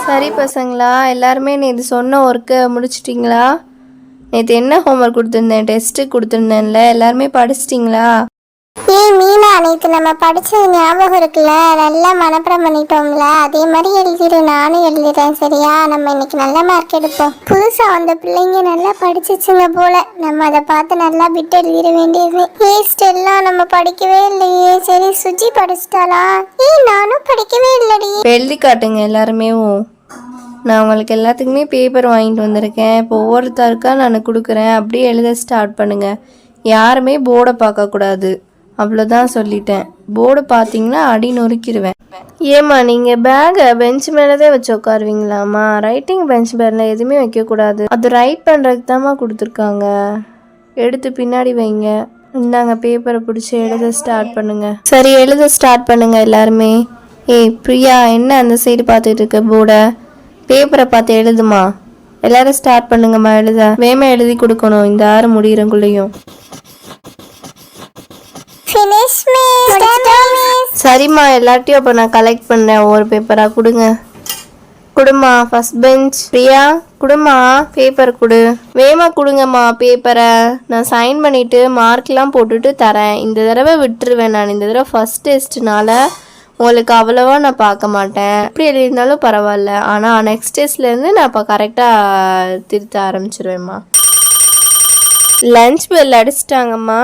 சரி பசங்களா, எல்லாருமே நேற்று சொன்ன ஒர்க்கை முடிச்சிட்டிங்களா? நேற்று என்ன ஹோம்ஒர்க் கொடுத்துருந்தேன், டெஸ்ட்டு கொடுத்துருந்தேன்ல, எல்லாருமே படிச்சிட்டிங்களா? மீனா, நேற்று நம்ம படிச்சது ஞாபகம் இருக்குல்ல, நல்லா மனப்பாடம் பண்ணிட்டோம்ல, அதே மாதிரி எழுதிடு. நானும் எழுதிடுறேன் சரியா? நம்ம இன்னைக்கு நல்ல மார்க் எடுப்போம். புதுசா வந்த பிள்ளைங்க நல்லா படிச்சிச்சுங்க போல, நம்ம அதை பார்த்து நல்லா விட்டு எழுதிட வேண்டியது. ஸ்டெல்லாம் நம்ம படிக்கவே இல்லையே. சரி, சுஜி படிச்சிட்டாளா? நானும் படிக்கவே இல்லடி. எழுதி காட்டுங்க எல்லாருமே. நான் உங்களுக்கு எல்லாத்துக்குமே பேப்பர் வாங்கிட்டு வந்திருக்கேன். இப்போ ஒவ்வொருத்தருக்கா நான் கொடுக்குறேன். அப்படியே எழுத ஸ்டார்ட் பண்ணுங்கள். யாருமே போர்டை பார்க்கக்கூடாது, அவ்வளோதான் சொல்லிட்டேன். போர்டு பார்த்தீங்கன்னா அடி நொறுக்கிடுவேன். ஏம்மா, நீங்கள் பேகை பெஞ்ச் மேலே தான் வச்சு உட்காருவீங்களாம்மா? ரைட்டிங் பெஞ்ச் மேலே எதுவுமே வைக்கக்கூடாது. அது ரைட் பண்ணுறதுக்கு தாம்மா கொடுத்துருக்காங்க. எடுத்து பின்னாடி வைங்க. இந்தாங்க பேப்பரை பிடிச்சி எழுத ஸ்டார்ட் பண்ணுங்க. சரி, எழுத ஸ்டார்ட் பண்ணுங்க எல்லாருமே. பிரியா, என்ன அந்த சைடு பார்த்துட்டு இருக்க போர்டை? பேப்பரை பார்த்து எழுதுமா. எல்லாரும் ஸ்டார்ட் பண்ணுங்கம்மா எழுத. வேமா எழுதி கொடுக்கணும் இந்த 6 முடிகிறக்குள்ளேயும். சரிம்மா, எல்லாத்தையும் அப்போ நான் கலெக்ட் பண்ணுறேன். ஒவ்வொரு பேப்பராக கொடுங்க. கொடுமா. ஃபர்ஸ்ட் பெஞ்ச் பிரியா, கொடுமா பேப்பர் கொடு. வேமா கொடுங்கம்மா பேப்பரை. நான் சைன் பண்ணிவிட்டு மார்க்லாம் போட்டுட்டு தரேன். இந்த தடவை விட்டுருவேன் நான். இந்த தடவை ஃபஸ்ட் டெஸ்ட்னால உங்களுக்கு அவ்வளோவா நான் பார்க்க மாட்டேன். எப்படி எழுதியிருந்தாலும் பரவாயில்ல. ஆனால் நெக்ஸ்ட் டெஸ்ட்லேருந்து நான் இப்போ கரெக்டாக திருத்த ஆரம்பிச்சிருவேம்மா. Lunch bell அடிச்சிட்டாங்கம்மா.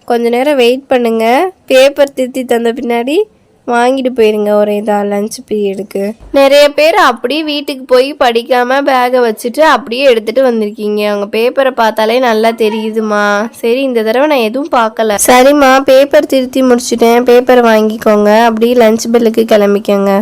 கொஞ்ச நேரம் வெயிட் பண்ணுங்கள். பேப்பர் திருத்தி தந்த பின்னாடி வாங்கிட்டு போயிருங்க ஒரே இதாக லன்ச் பீரியடுக்கு. நிறைய பேர் அப்படியே வீட்டுக்கு போய் படிக்காமல் பேகை வச்சுட்டு அப்படியே எடுத்துகிட்டு வந்திருக்கீங்க. அவங்க பேப்பரை பார்த்தாலே நல்லா தெரியுதுமா. சரி, இந்த தடவை நான் எதுவும் பார்க்கல. சரிம்மா, பேப்பர் திருத்தி முடிச்சுட்டேன். பேப்பரை வாங்கிக்கோங்க. அப்படியே லன்ச் பெல்லுக்கு கிளம்பிக்கோங்க.